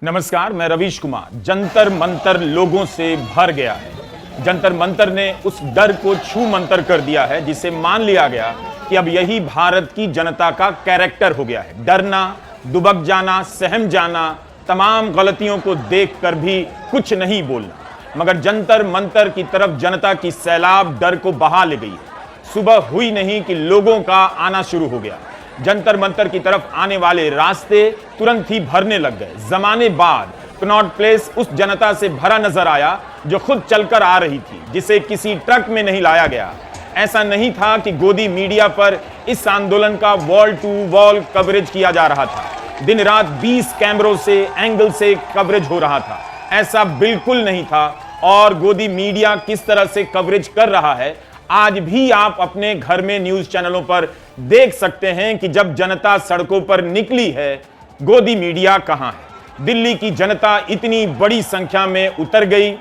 नमस्कार, मैं रवीश कुमार। जंतर मंतर लोगों से भर गया है। जंतर मंतर ने उस डर को छू मंतर कर दिया है जिसे मान लिया गया कि अब यही भारत की जनता का कैरेक्टर हो गया है। डरना, दुबक जाना, सहम जाना, तमाम गलतियों को देखकर भी कुछ नहीं बोलना। मगर जंतर मंतर की तरफ जनता की सैलाब डर को बहा ले गई है। सुबह हुई नहीं कि लोगों का आना शुरू हो गया। जंतर मंतर की तरफ आने वाले रास्ते तुरंत ही भरने लग गए। जमाने बाद कनॉट प्लेस उस जनता से भरा नजर आया जो खुद चलकर आ रही थी, जिसे किसी ट्रक में नहीं लाया गया। ऐसा नहीं था कि गोदी मीडिया पर इस आंदोलन का वॉल टू वॉल कवरेज किया जा रहा था। दिन रात 20 कैमरों से एंगल से कवरेज हो रहा था। ऐसा बिल्कुल नहीं था। और गोदी मीडिया किस तरह से कवरेज कर रहा है आज भी आप अपने घर में न्यूज चैनलों पर देख सकते हैं कि जब जनता सड़कों पर निकली है, गोदी मीडिया कहां है। दिल्ली की जनता इतनी बड़ी संख्या में उतर गई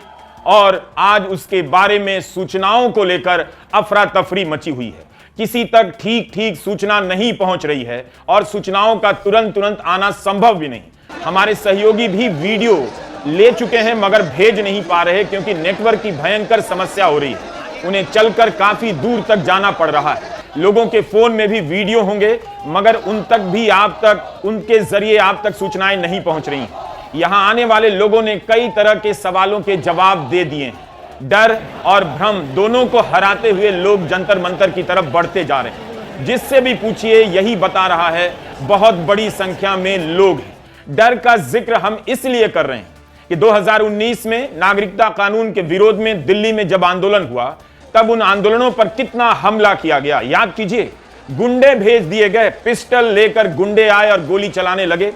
और आज उसके बारे में सूचनाओं को लेकर अफरा तफरी मची हुई है। किसी तक ठीक सूचना नहीं पहुंच रही है और सूचनाओं का तुरंत आना संभव भी नहीं। हमारे सहयोगी भी वीडियो ले चुके हैं मगर भेज नहीं पा रहे क्योंकि नेटवर्क की भयंकर समस्या हो रही है। उन्हें चलकर काफी दूर तक जाना पड़ रहा है। लोगों के फोन में भी वीडियो होंगे मगर उनके जरिए आप तक सूचनाएं नहीं पहुंच रही हैं। यहां आने वाले लोगों ने कई तरह के सवालों के जवाब दे दिए हैं। डर और भ्रम दोनों को हराते हुए लोग जंतर मंतर की तरफ बढ़ते जा रहे हैं। जिससे भी पूछिए यही बता रहा है, बहुत बड़ी संख्या में लोग हैं। डर का जिक्र हम इसलिए कर रहे हैं कि 2019 में नागरिकता कानून के विरोध में दिल्ली में जब आंदोलन हुआ तब उन आंदोलनों पर कितना हमला किया गया। याद कीजिए, गुंडे भेज दिए गए, पिस्टल लेकर गुंडे आए और गोली चलाने लगे।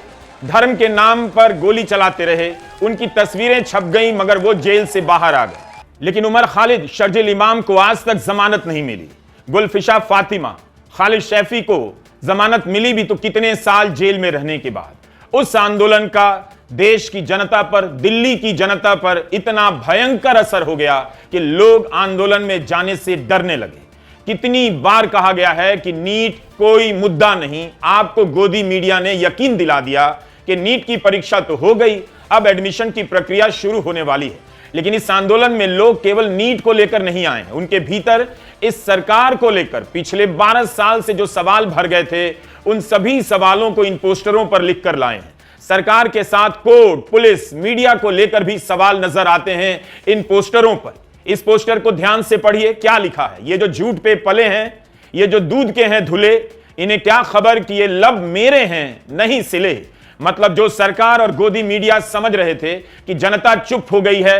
धर्म के नाम पर गोली चलाते रहे। उनकी तस्वीरें छप गई मगर वो जेल से बाहर आ गए। लेकिन उमर खालिद, शर्जिल इमाम को आज तक जमानत नहीं मिली। गुलफिशा फातिमा, खालिद शैफी को जमानत मिली भी तो कितने साल जेल में रहने के बाद। उस आंदोलन का देश की जनता पर, दिल्ली की जनता पर इतना भयंकर असर हो गया कि लोग आंदोलन में जाने से डरने लगे। कितनी बार कहा गया है कि नीट कोई मुद्दा नहीं। आपको गोदी मीडिया ने यकीन दिला दिया कि नीट की परीक्षा तो हो गई, अब एडमिशन की प्रक्रिया शुरू होने वाली है। लेकिन इस आंदोलन में लोग केवल नीट को लेकर नहीं आए हैं। उनके भीतर इस सरकार को लेकर पिछले 12 साल से जो सवाल भर गए थे, उन सभी सवालों को इन पोस्टरों पर लिखकर लाए हैं। सरकार के साथ कोर्ट, पुलिस, मीडिया को लेकर भी सवाल नजर आते हैं इन पोस्टरों पर। इस पोस्टर को ध्यान से पढ़िए, क्या लिखा है। ये जो झूठ पे पले हैं, ये जो दूध के हैं धुले, इन्हें क्या खबर कि ये लब मेरे हैं नहीं सिले। मतलब जो सरकार और गोदी मीडिया समझ रहे थे कि जनता चुप हो गई है,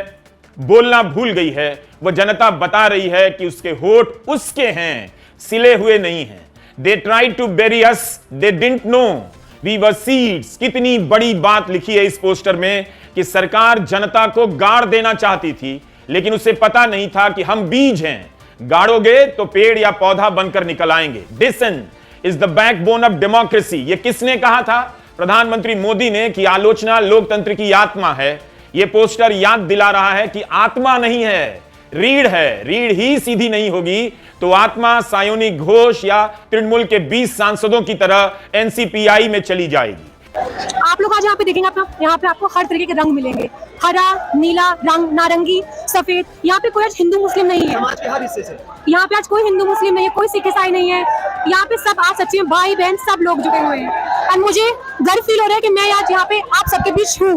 बोलना भूल गई है, वह जनता बता रही है कि उसके होठ उसके हैं, सिले हुए नहीं हैं। They tried to bury us, they didn't know we were seeds. कितनी बड़ी बात लिखी है इस पोस्टर में कि सरकार जनता को गाड़ देना चाहती थी, लेकिन उसे पता नहीं था कि हम बीज हैं। गाड़ोगे तो पेड़ या पौधा बनकर निकल आएंगे। Dissent is the backbone of democracy. ये किसने कहा था? प्रधानमंत्री मोदी ने कि आलोचना लोकतंत्र की आत्मा है। यह पोस्टर याद दिला रहा है कि आत्मा नहीं है, रीढ़ है। रीढ़ ही सीधी नहीं होगी तो आत्मा सायोनी घोष या तृणमूल के 20 सांसदों की तरह एनसीपीआई में चली जाएगी। आप लोग आज यहाँ पे देखेंगे, यहाँ पे आपको हर तरीके के रंग मिलेंगे। हरा, नीला रंग, नारंगी, सफेद। यहाँ पे कोई आज हिंदू मुस्लिम नहीं है। समाज के हर हिस्से से यहाँ पे आज कोई हिंदू मुस्लिम नहीं है, कोई सिख ईसाई नहीं है। यहाँ पे सब आज सच्ची में भाई बहन सब लोग जुटे हुए हैं। और मुझे गर्व फील हो रहा है कि मैं आज यहाँ पे आप सबके बीच हूँ।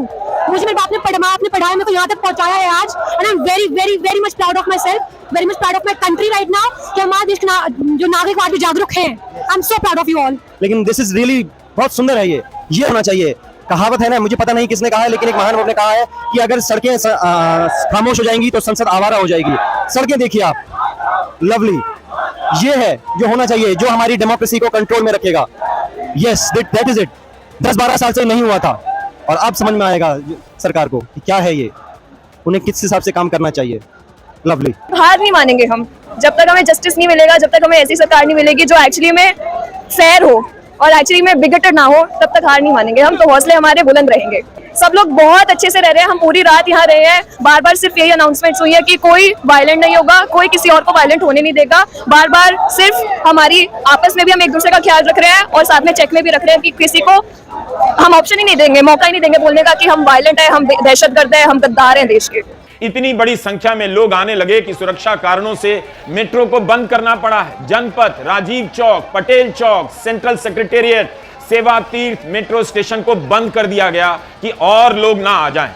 मुझे मेरे बाप ने पढ़ाया, मेरे को यहाँ तक पहुँचाया है आज। And I am very very very much proud of my self, very much proud of my country right now कि हमारे देश के जो नागरिक आज भी जागरूक हैं। I am so proud of you all. लेकिन दिस इज रियली बहुत सुंदर है। ये होना चाहिए। कहावत है ना, मुझे पता नहीं किसने कहा है, लेकिन एक महान लोग ने कहा है कि अगर सड़कें खामोश हो जाएंगी तो संसद आवारा हो जाएगी। सड़कें देखिए आप, लवली। ये है जो होना चाहिए, जो हमारी डेमोक्रेसी को कंट्रोल में रखेगा। Yes, that is it. 10-12 साल से नहीं हुआ था और अब समझ में आएगा सरकार को कि क्या है ये, उन्हें किस हिसाब से काम करना चाहिए। लवली। हार नहीं मानेंगे हम जब तक हमें जस्टिस नहीं मिलेगा, जब तक हमें ऐसी सरकार नहीं मिलेगी जो एक्चुअली में फेयर हो और एक्चुअली में बिगटेड ना हो, तब तक हार नहीं मानेंगे हम। तो हौसले हमारे बुलंद रहेंगे। सब लोग बहुत अच्छे से रह रहे हैं, हम पूरी रात यहाँ रहे हैं। बार बार सिर्फ यही अनाउंसमेंट्स हुई है कि कोई वायलेंट नहीं होगा, कोई किसी और को वायलेंट होने नहीं देगा। बार बार सिर्फ हमारी आपस में भी हम एक दूसरे का ख्याल रख रहे हैं और साथ में चेक में भी रख रहे हैं कि किसी को हम ऑप्शन ही नहीं देंगे, मौका ही नहीं देंगे बोलने का कि हम वायलेंट है, हम दहशतगर्द है, हम गद्दार हैं देश के। इतनी बड़ी संख्या में लोग आने लगे कि सुरक्षा कारणों से मेट्रो को बंद करना पड़ा है। जनपथ, राजीव चौक, पटेल चौक, सेंट्रल सेक्रेटेरिएट, सेवा तीर्थ मेट्रो स्टेशन को बंद कर दिया गया कि और लोग ना आ जाएं,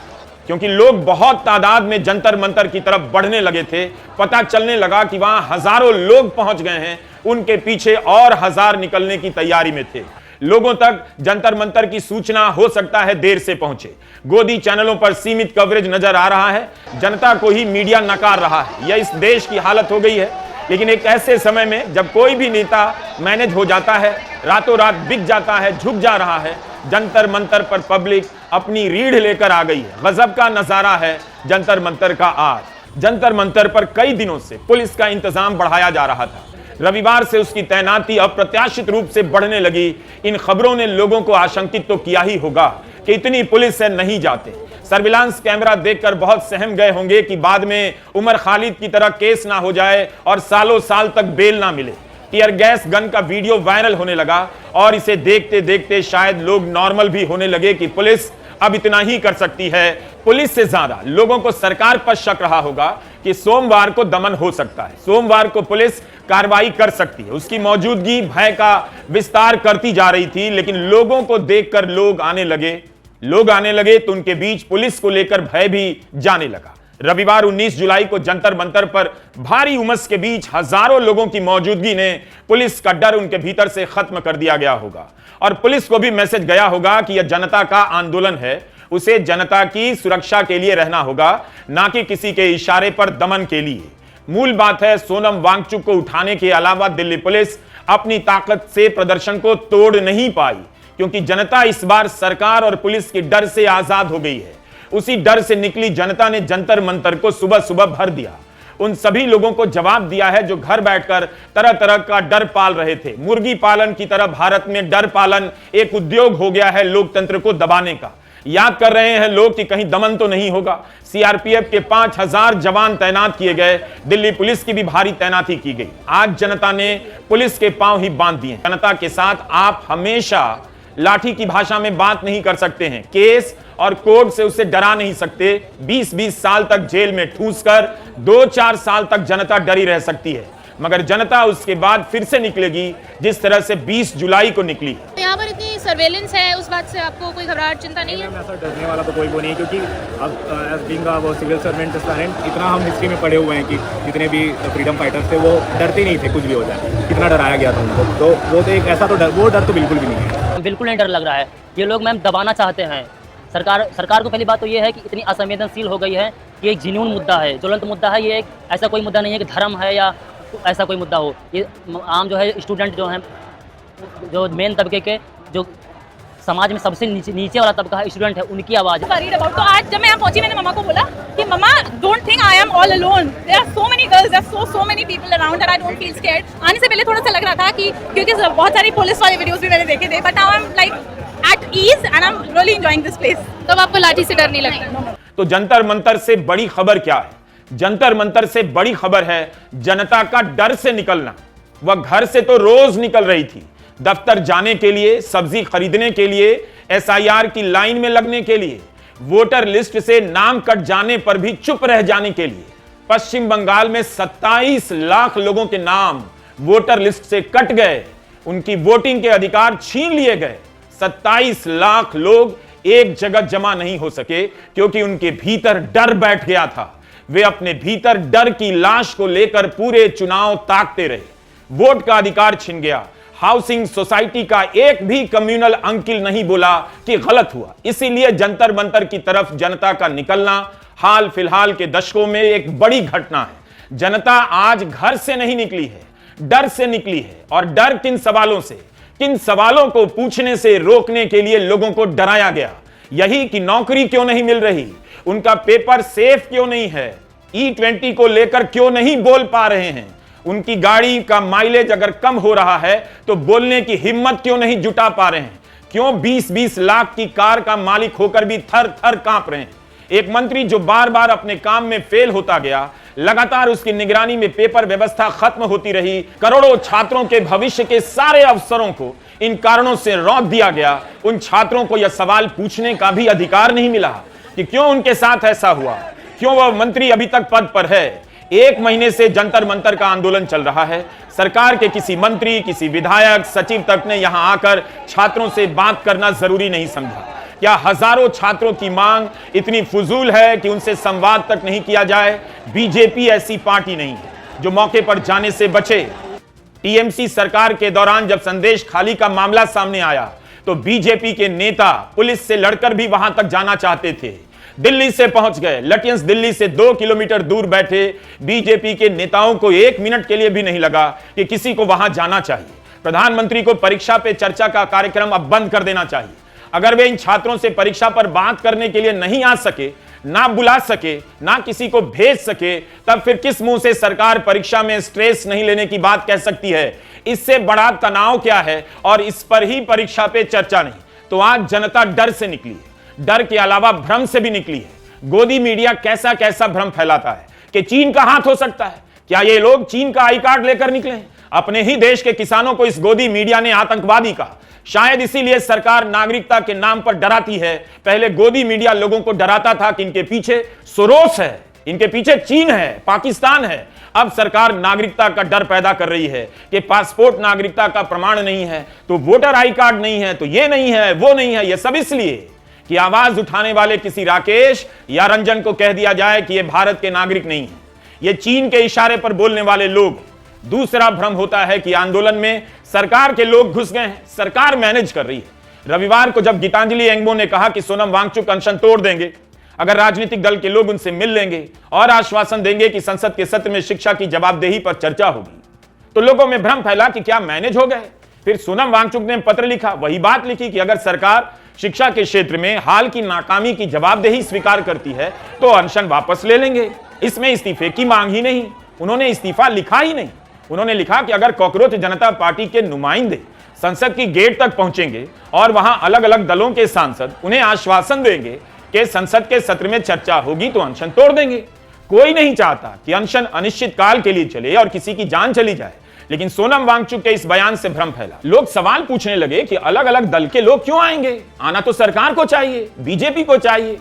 क्योंकि लोग बहुत तादाद में जंतर मंतर की तरफ बढ़ने लगे थे। पता चलने लगा कि वहां हजारों लोग पहुंच गए हैं, उनके पीछे और हजार निकलने की तैयारी में थे। लोगों तक जंतर मंतर की सूचना हो सकता है देर से पहुंचे। गोदी चैनलों पर सीमित कवरेज नजर आ रहा है, जनता को ही मीडिया नकार रहा है। यह इस देश की हालत हो गई है। लेकिन एक ऐसे समय में जब कोई भी नेता मैनेज हो जाता है, रातों रात बिक जाता है, झुक जा रहा है, जंतर मंतर पर पब्लिक अपनी रीढ़ लेकर आ गई है। गजब का नजारा है जंतर मंतर का आज। जंतर मंतर पर कई दिनों से पुलिस का इंतजाम बढ़ाया जा रहा था। रविवार से उसकी तैनाती अप्रत्याशित रूप से बढ़ने लगी। इन खबरों ने लोगों को आशंकित तो किया ही होगा कि इतनी पुलिस से नहीं जाते। सर्विलांस कैमरा देखकर बहुत सहम गए होंगे कि बाद में उमर खालिद की तरह केस ना हो जाए और सालों साल तक बेल ना मिले। टीयर गैस गन का वीडियो वायरल होने लगा और इसे देखते देखते शायद लोग नॉर्मल भी होने लगे कि पुलिस अब इतना ही कर सकती है। पुलिस से ज्यादा लोगों को सरकार पर शक रहा होगा कि सोमवार को दमन हो सकता है, सोमवार को पुलिस कार्रवाई कर सकती है। उसकी मौजूदगी भय का विस्तार करती जा रही थी। लेकिन लोगों को देखकर लोग आने लगे तो उनके बीच पुलिस को लेकर भय भी जाने लगा। रविवार 19 जुलाई को जंतर मंतर पर भारी उमस के बीच हजारों लोगों की मौजूदगी ने पुलिस का डर उनके भीतर से खत्म कर दिया गया होगा और पुलिस को भी मैसेज गया होगा कि यह जनता का आंदोलन है, उसे जनता की सुरक्षा के लिए रहना होगा, ना कि किसी के इशारे पर दमन के लिए। मूल बात है, सोनम वांगचुक को उठाने के अलावा दिल्ली पुलिस अपनी ताकत से प्रदर्शन को तोड़ नहीं पाई, क्योंकि जनता इस बार सरकार और पुलिस के डर से आजाद हो गई है। उसी डर से निकली जनता ने जंतर मंतर को सुबह सुबह भर दिया। उन सभी लोगों को जवाब दिया है जो घर बैठकर तरह तरह का डर पाल रहे थे। मुर्गी पालन की तरह भारत में डर पालन एक उद्योग हो गया है लोकतंत्र को दबाने का। याद कर रहे हैं लोग कि कहीं दमन तो नहीं होगा। सीआरपीएफ के 5000 जवान तैनात किए गए, दिल्ली पुलिस की भी भारी तैनाती की गई। आज जनता ने पुलिस के पांव ही बांध दिए। जनता के साथ आप हमेशा लाठी की भाषा में बात नहीं कर सकते हैं, केस और कोर्ट से उसे डरा नहीं सकते। 20-20 साल तक जेल में ठूस कर 2-4 साल तक जनता डरी रह सकती है, मगर जनता उसके बाद फिर से निकलेगी जिस तरह से 20 जुलाई को निकली। तो यहाँ पर इतनी सर्वेलेंस है, उस बात से आपको कोई घबराहट चिंता नहीं है? ऐसा डरने वाला तो कोई वो नहीं, क्योंकि अब as being a civil servant इतना हम हिस्ट्री में पढ़े हुए हैं कि जितने भी फ्रीडम फाइटर्स थे वो डरते नहीं थे कुछ भी हो जाए। कितना डराया गया था उनको, तो वो तो एक ऐसा तो डर, वो डर तो बिल्कुल भी नहीं है। बिल्कुल नहीं डर लग रहा है। ये लोग मैम दबाना चाहते हैं सरकार को। पहली बात तो ये है कि इतनी असंवेदनशील हो गई है कि एक जिन्यून मुद्दा है, ज्वलंत मुद्दा है। ये एक ऐसा कोई मुद्दा नहीं है कि धर्म है या ऐसा कोई मुद्दा हो। ये आम जो है स्टूडेंट जो हैं, जो मेन तबके के, जो समाज में सबसे नीचे वाला तबका है, स्टूडेंट है, उनकी आवाज़। तो आज जब मैं यहाँ पहुंची मैंने मम्मा को बोला कि मम्मा don't think I am all alone, there are so many girls, there are so many people around and I don't feel scared. आने से पहले थोड़ा सा लग रहा था कि क्योंकि बहुत सारी पुलिस वाले वीडियोस भी मैंने देखे थे, but now I am like at ease and I am really enjoying this place. तब आपको लाठी से डर नहीं लगता? तो जंतर मंतर से बड़ी खबर क्या है? जंतर मंतर से बड़ी खबर है जनता का डर से निकलना। वह घर से तो रोज निकल रही थी, दफ्तर जाने के लिए, सब्जी खरीदने के लिए, एसआईआर की लाइन में लगने के लिए, वोटर लिस्ट से नाम कट जाने पर भी चुप रह जाने के लिए। पश्चिम बंगाल में 27 लाख लोगों के नाम वोटर लिस्ट से कट गए, उनकी वोटिंग के अधिकार छीन लिए गए। 27 लाख लोग एक जगह जमा नहीं हो सके क्योंकि उनके भीतर डर बैठ गया था। वे अपने भीतर डर की लाश को लेकर पूरे चुनाव ताकते रहे। वोट का अधिकार छिन गया। हाउसिंग सोसाइटी का एक भी कम्युनल अंकिल नहीं बोला कि गलत हुआ। इसीलिए जंतर मंतर की तरफ जनता का निकलना हाल फिलहाल के दशकों में एक बड़ी घटना है। जनता आज घर से नहीं निकली है, डर से निकली है। और डर किन सवालों से? किन सवालों को पूछने से रोकने के लिए लोगों को डराया गया। यही कि नौकरी क्यों नहीं मिल रही, उनका पेपर सेफ क्यों नहीं है, E20 को लेकर क्यों नहीं बोल पा रहे हैं, उनकी गाड़ी का माइलेज अगर कम हो रहा है तो बोलने की हिम्मत क्यों नहीं जुटा पा रहे हैं, क्यों 20-20 लाख की कार का मालिक होकर भी थर थर कांप रहे हैं? एक मंत्री जो बार बार अपने काम में फेल होता गया, लगातार उसकी निगरानी में पेपर व्यवस्था खत्म होती रही, करोड़ों छात्रों के भविष्य के सारे अवसरों को इन कारणों से रोक दिया गया। उन छात्रों को यह सवाल पूछने का भी अधिकार नहीं मिला कि क्यों उनके साथ ऐसा हुआ, क्यों वह मंत्री अभी तक पद पर है। 1 महीने से जंतर मंतर का आंदोलन चल रहा है। सरकार के किसी मंत्री, किसी विधायक, सचिव तक ने यहां आकर छात्रों से बात करना जरूरी नहीं समझा। क्या हजारों छात्रों की मांग इतनी फजूल है कि उनसे संवाद तक नहीं किया जाए? बीजेपी ऐसी पार्टी नहीं है जो मौके पर जाने से बचे। टीएमसी सरकार के दौरान जब संदेश खाली का मामला सामने आया तो बीजेपी के नेता पुलिस से लड़कर भी वहां तक जाना चाहते थे, दिल्ली से पहुंच गए। लटियंस दिल्ली से 2 किलोमीटर दूर बैठे बीजेपी के नेताओं को 1 मिनट के लिए भी नहीं लगा कि किसी को वहां जाना चाहिए। प्रधानमंत्री को परीक्षा पे चर्चा का कार्यक्रम अब बंद कर देना चाहिए। अगर वे इन छात्रों से परीक्षा पर बात करने के लिए नहीं आ सके, ना बुला सके, ना किसी को भेज सके, तब फिर किस मुंह से सरकार परीक्षा में स्ट्रेस नहीं लेने की बात कह सकती है? इससे बड़ा तनाव क्या है? और इस पर ही परीक्षा पे चर्चा नहीं। तो आज जनता डर से निकली है, डर के अलावा भ्रम से भी निकली है। गोदी मीडिया कैसा कैसा भ्रम फैलाता है कि चीन का हाथ हो सकता है। क्या ये लोग चीन का आई कार्ड लेकर निकले? अपने ही देश के किसानों को इस गोदी मीडिया ने आतंकवादी कहा। शायद इसीलिए सरकार नागरिकता के नाम पर डराती है। पहले गोदी मीडिया लोगों को डराता था कि इनके पीछे सोरोस है, इनके पीछे चीन है, पाकिस्तान है। अब सरकार नागरिकता का डर पैदा कर रही है कि पासपोर्ट नागरिकता का प्रमाण नहीं है, तो वोटर आई कार्ड नहीं है, तो ये नहीं है, वो नहीं है। ये सब इसलिए कि आवाज उठाने वाले किसी राकेश या रंजन को कह दिया जाए कि ये भारत के नागरिक नहीं है। ये चीन के इशारे पर बोलने वाले लोग। दूसरा भ्रम होता है कि आंदोलन में सरकार के लोग घुस गए हैं, सरकार मैनेज कर रही है। रविवार को जब गीतांजलि एंगबो ने कहा कि सोनम वांगचुक अनशन तोड़ देंगे अगर राजनीतिक दल के लोग उनसे मिल लेंगे और आश्वासन देंगे कि संसद के सत्र में शिक्षा की जवाबदेही पर चर्चा होगी, तो लोगों में भ्रम फैला कि क्या मैनेज हो गए। फिर सोनम वांगचुक ने पत्र लिखा, वही बात लिखी कि अगर सरकार शिक्षा के क्षेत्र में हाल की नाकामी की जवाबदेही स्वीकार करती है तो अनशन वापस ले लेंगे। इसमें इस्तीफे की मांग ही नहीं, उन्होंने इस्तीफा लिखा ही नहीं। उन्होंने लिखा कि अगर कॉकरोच जनता पार्टी के नुमाइंदे संसद की गेट तक पहुंचेंगे और वहां अलग अलग दलों के सांसद उन्हें आश्वासन देंगे कि संसद के सत्र में चर्चा होगी तो अनशन तोड़ देंगे। कोई नहीं चाहता कि अनशन अनिश्चित काल के लिए चले और किसी की जान चली जाए, लेकिन सोनम वांगचुक के इस बयान से भ्रम फैला। लोग सवाल पूछने लगे कि अलग अलग दल के लोग क्यों आएंगे? आना तो सरकार को चाहिए, बीजेपी को चाहिए,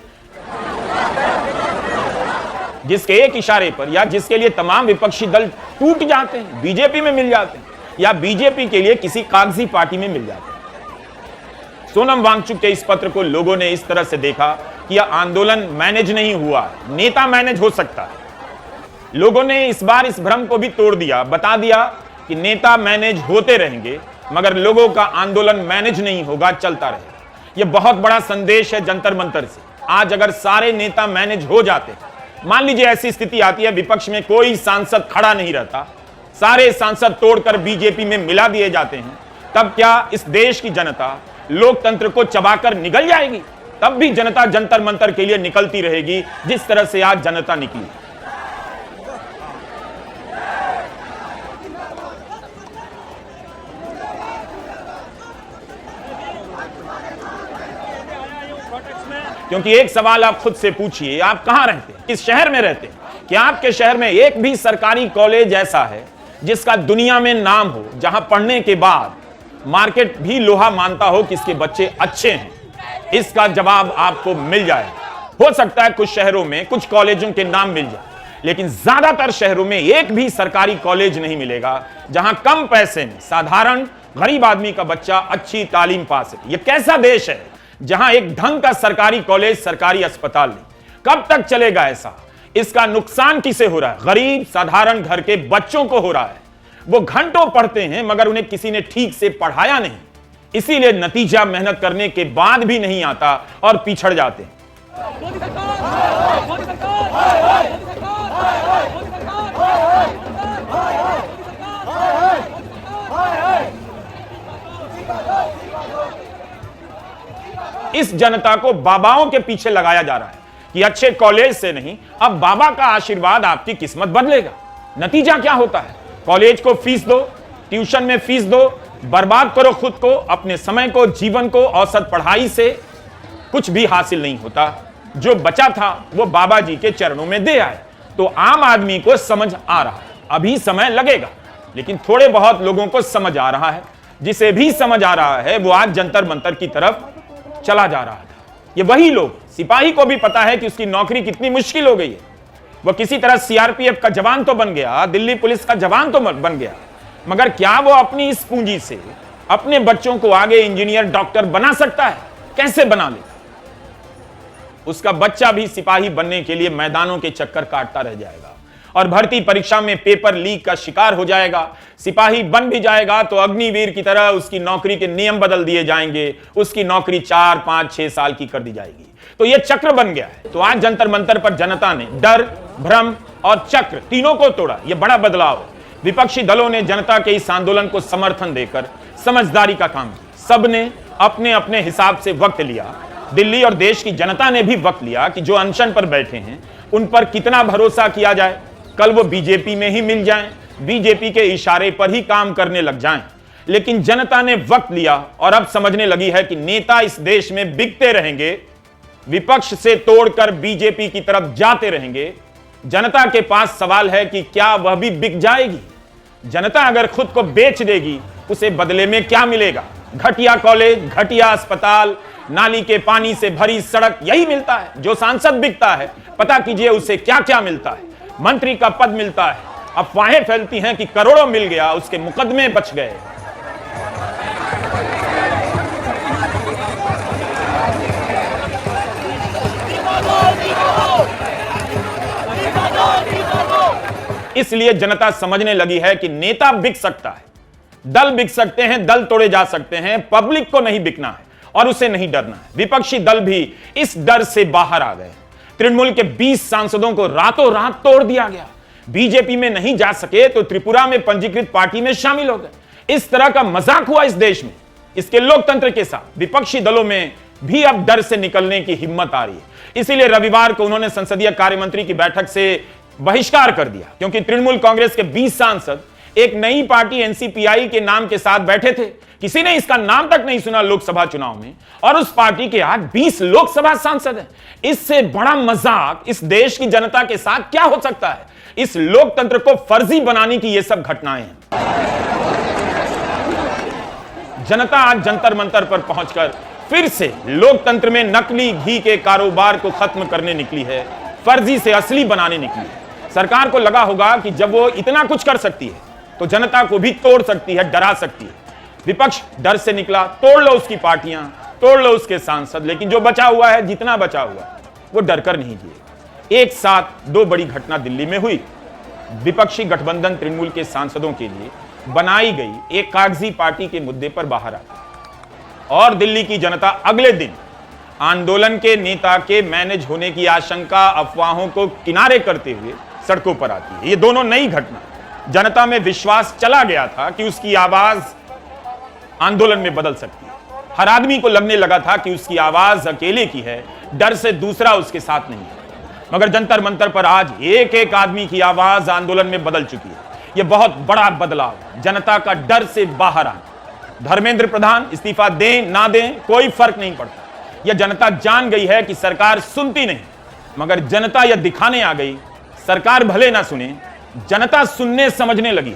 जिसके एक इशारे पर या जिसके लिए तमाम विपक्षी दल टूट जाते हैं, बीजेपी में मिल जाते हैं, या बीजेपी के लिए किसी कागजी पार्टी में मिल जाते हैं। सोनम वांगचुक के इस पत्र को लोगों ने इस तरह से देखा कि यह आंदोलन मैनेज नहीं हुआ, नेता मैनेज हो सकता है। लोगों ने इस बार इस भ्रम को भी तोड़ दिया, बता दिया कि नेता मैनेज होते रहेंगे मगर लोगों का आंदोलन मैनेज नहीं होगा, चलता रहेगा। यह बहुत बड़ा संदेश है जंतर मंतर से। आज अगर सारे नेता मैनेज हो जाते, मान लीजिए ऐसी स्थिति आती है विपक्ष में कोई सांसद खड़ा नहीं रहता, सारे सांसद तोड़कर बीजेपी में मिला दिए जाते हैं, तब क्या इस देश की जनता लोकतंत्र को चबाकर निकल जाएगी? तब भी जनता जंतर मंतर के लिए निकलती रहेगी जिस तरह से आज जनता निकली। क्योंकि एक सवाल आप खुद से पूछिए, आप कहां रहते हैं, किस शहर में रहते हैं? क्या आपके शहर में एक भी सरकारी कॉलेज ऐसा है जिसका दुनिया में नाम हो, जहां पढ़ने के बाद मार्केट भी लोहा मानता हो कि इसके बच्चे अच्छे हैं? इसका जवाब आपको मिल जाएगा। हो सकता है कुछ शहरों में कुछ कॉलेजों के नाम मिल जाए, लेकिन ज्यादातर शहरों में एक भी सरकारी कॉलेज नहीं मिलेगा जहां कम पैसे में साधारण गरीब आदमी का बच्चा अच्छी तालीम पा सके। यह कैसा देश है जहां एक ढंग का सरकारी कॉलेज, सरकारी अस्पताल नहीं? कब तक चलेगा ऐसा? इसका नुकसान किसे हो रहा है? गरीब साधारण घर के बच्चों को हो रहा है। वो घंटों पढ़ते हैं मगर उन्हें किसी ने ठीक से पढ़ाया नहीं, इसीलिए नतीजा मेहनत करने के बाद भी नहीं आता और पिछड़ जाते हैं। इस जनता को बाबाओं के पीछे लगाया जा रहा है कि अच्छे कॉलेज से नहीं, अब बाबा का आशीर्वाद आपकी किस्मत बदलेगा। नतीजा क्या होता है? कॉलेज को फीस दो, ट्यूशन में फीस दो, बर्बाद करो खुद को, अपने समय को, जीवन को। औसत पढ़ाई से कुछ भी हासिल नहीं होता। जो बचा था वो बाबा जी के चरणों में दे आए। तो आम आदमी को समझ आ रहा है, अभी समय लगेगा, लेकिन थोड़े बहुत लोगों को समझ आ रहा है। जिसे भी समझ आ रहा है वो आज जंतर मंतर की तरफ चला जा रहा था। ये वही लोग, सिपाही को भी पता है कि उसकी नौकरी कितनी मुश्किल हो गई है। वो किसी तरह सीआरपीएफ का जवान तो बन गया, दिल्ली पुलिस का जवान तो बन गया, मगर क्या वो अपनी इस पूंजी से अपने बच्चों को आगे इंजीनियर, डॉक्टर बना सकता है? कैसे बना ले? उसका बच्चा भी सिपाही बनने के लिए मैदानों के चक्कर काटता रह जाएगा और भर्ती परीक्षा में पेपर लीक का शिकार हो जाएगा। सिपाही बन भी जाएगा तो अग्निवीर की तरह उसकी नौकरी के नियम बदल दिए जाएंगे, उसकी नौकरी 4, 5, 6 साल की कर दी जाएगी। तो यह चक्र बन गया है। तो आज जंतर मंतर पर जनता ने डर, भ्रम और चक्र तीनों को तोड़ा। यह बड़ा बदलाव है। विपक्षी दलों ने जनता के इस आंदोलन को समर्थन देकर समझदारी का काम किया। सबने अपने अपने हिसाब से वक्त लिया। दिल्ली और देश की जनता ने भी वक्त लिया कि जो अनशन पर बैठे हैं उन पर कितना भरोसा किया जाए। कल वो बीजेपी में ही मिल जाएं, बीजेपी के इशारे पर ही काम करने लग जाएं। लेकिन जनता ने वक्त लिया और अब समझने लगी है कि नेता इस देश में बिकते रहेंगे, विपक्ष से तोड़कर बीजेपी की तरफ जाते रहेंगे। जनता के पास सवाल है कि क्या वह भी बिक जाएगी? जनता अगर खुद को बेच देगी, उसे बदले में क्या मिलेगा? घटिया कॉलेज, घटिया अस्पताल, नाली के पानी से भरी सड़क, यही मिलता है। जो सांसद बिकता है, पता कीजिए उसे क्या क्या मिलता है। मंत्री का पद मिलता है। अफवाहें फैलती हैं कि करोड़ों मिल गया, उसके मुकदमे बच गए। इसलिए जनता समझने लगी है कि नेता बिक सकता है, दल बिक सकते हैं, दल तोड़े जा सकते हैं, पब्लिक को नहीं बिकना है और उसे नहीं डरना है। विपक्षी दल भी इस डर से बाहर आ गए। तृणमूल के 20 सांसदों को रातों रात तोड़ दिया गया। बीजेपी में नहीं जा सके तो त्रिपुरा में पंजीकृत पार्टी में शामिल हो गए। इस तरह का मजाक हुआ इस देश में, इसके लोकतंत्र के साथ। विपक्षी दलों में भी अब डर से निकलने की हिम्मत आ रही है। इसीलिए रविवार को उन्होंने संसदीय कार्य मंत्री की बैठक से बहिष्कार कर दिया, क्योंकि तृणमूल कांग्रेस के 20 सांसद एक नई पार्टी एनसीपीआई के नाम के साथ बैठे थे। किसी ने इसका नाम तक नहीं सुना लोकसभा चुनाव में, और उस पार्टी के आज 20 लोकसभा सांसद हैं। इससे बड़ा मजाक इस देश की जनता के साथ क्या हो सकता है? इस लोकतंत्र को फर्जी बनाने की ये सब घटनाएं हैं। जनता आज जंतर मंतर पर पहुंचकर फिर से लोकतंत्र में नकली घी के कारोबार को खत्म करने निकली है, फर्जी से असली बनाने निकली है। सरकार को लगा होगा कि जब वो इतना कुछ कर सकती है तो जनता को भी तोड़ सकती है, डरा सकती है। विपक्ष डर से निकला, तोड़ लो उसकी पार्टियां, तोड़ लो उसके सांसद, लेकिन जो बचा हुआ है, जितना बचा हुआ वो डर कर नहीं जिए। एक साथ दो बड़ी घटना दिल्ली में हुई। विपक्षी गठबंधन तृणमूल के सांसदों के लिए बनाई गई एक कागजी पार्टी के मुद्दे पर बाहर आती है और दिल्ली की जनता अगले दिन आंदोलन के नेता के मैनेज होने की आशंका, अफवाहों को किनारे करते हुए सड़कों पर आती है। ये दोनों नई घटना, जनता में विश्वास चला गया था कि उसकी आवाज आंदोलन में बदल सकती है। हर आदमी को लगने लगा था कि उसकी आवाज अकेले की है, डर से दूसरा उसके साथ नहीं है। मगर जंतर मंतर पर आज एक एक आदमी की आवाज आंदोलन में बदल चुकी है। यह बहुत बड़ा बदलाव, जनता का डर से बाहर आना। धर्मेंद्र प्रधान इस्तीफा दें ना दें कोई फर्क नहीं पड़ता। यह जनता जान गई है कि सरकार सुनती नहीं, मगर जनता यह दिखाने आ गई, सरकार भले ना सुने, जनता सुनने समझने लगी।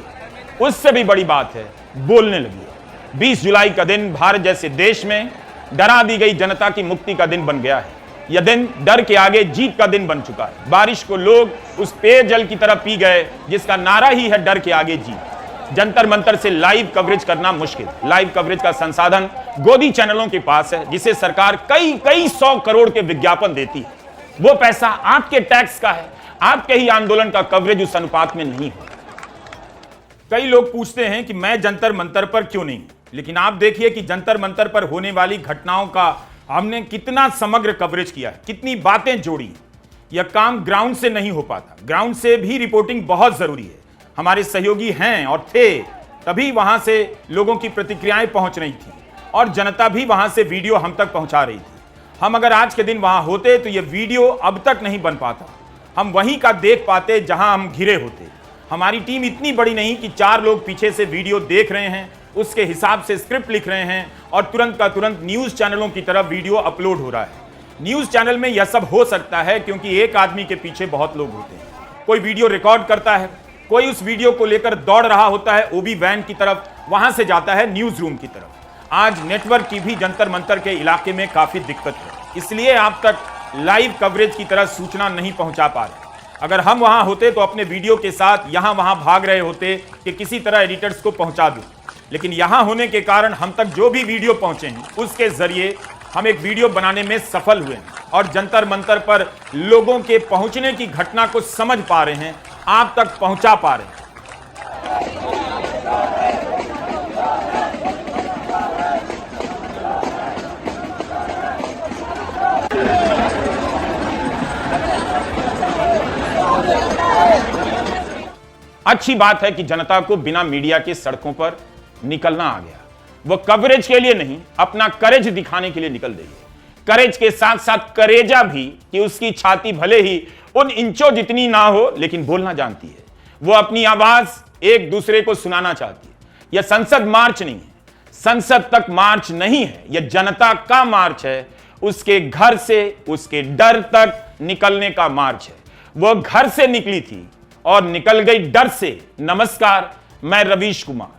उससे भी बड़ी बात है, बोलने लगी है। 20 जुलाई का दिन भारत जैसे देश में डरा दी गई जनता की मुक्ति का दिन बन गया है। यह दिन डर के आगे जीत का दिन बन चुका है। बारिश को लोग उस पेयजल की तरह पी गए जिसका नारा ही है डर के आगे जीत। जंतर मंतर से लाइव कवरेज करना मुश्किल। लाइव कवरेज का संसाधन गोदी चैनलों के पास है, जिसे सरकार कई 100 करोड़ के विज्ञापन देती है। वो पैसा आपके टैक्स का है, आपके ही आंदोलन का कवरेज उस अनुपात में नहीं हो। कई लोग पूछते हैं कि मैं जंतर मंतर पर क्यों नहीं, लेकिन आप देखिए कि जंतर मंतर पर होने वाली घटनाओं का हमने कितना समग्र कवरेज किया है, कितनी बातें जोड़ी। यह काम ग्राउंड से नहीं हो पाता, ग्राउंड से भी रिपोर्टिंग बहुत जरूरी है। हमारे सहयोगी हैं और थे, तभी वहां से लोगों की प्रतिक्रियाएं पहुंच रही थी और जनता भी वहां से वीडियो हम तक पहुंचा रही थी। हम अगर आज के दिन वहां होते तो यह वीडियो अब तक नहीं बन पाता। हम वहीं का देख पाते जहां हम घिरे होते। हमारी टीम इतनी बड़ी नहीं कि 4 लोग पीछे से वीडियो देख रहे हैं, उसके हिसाब से स्क्रिप्ट लिख रहे हैं और तुरंत का तुरंत न्यूज चैनलों की तरफ वीडियो अपलोड हो रहा है। न्यूज चैनल में यह सब हो सकता है क्योंकि एक आदमी के पीछे बहुत लोग होते हैं। कोई वीडियो रिकॉर्ड करता है, कोई उस वीडियो को लेकर दौड़ रहा होता है ओबी वैन की तरफ, वहां से जाता है न्यूज रूम की तरफ। आज नेटवर्क की भी जंतर मंतर के इलाके में काफी दिक्कत है, इसलिए आप तक लाइव कवरेज की तरह सूचना नहीं पहुंचा पा रहे। अगर हम वहां होते तो अपने वीडियो के साथ यहां वहां भाग रहे होते कि किसी तरह एडिटर्स को पहुंचा दूं, लेकिन यहां होने के कारण हम तक जो भी वीडियो पहुंचे हैं उसके जरिए हम एक वीडियो बनाने में सफल हुए हैं और जंतर मंतर पर लोगों के पहुंचने की घटना को समझ पा रहे हैं, आप तक पहुंचा पा रहे हैं। अच्छी बात है कि जनता को बिना मीडिया के सड़कों पर निकलना आ गया। वो कवरेज के लिए नहीं, अपना करेज दिखाने के लिए निकल रही है। करेज के साथ साथ करेजा भी कि उसकी छाती भले ही उन इंचों जितनी ना हो लेकिन बोलना जानती है। वो अपनी आवाज एक दूसरे को सुनाना चाहती है। यह संसद मार्च नहीं है, संसद तक मार्च नहीं है, यह जनता का मार्च है। उसके घर से उसके डर तक निकलने का मार्च है। वो घर से निकली थी और निकल गई डर से। नमस्कार, मैं रवीश कुमार।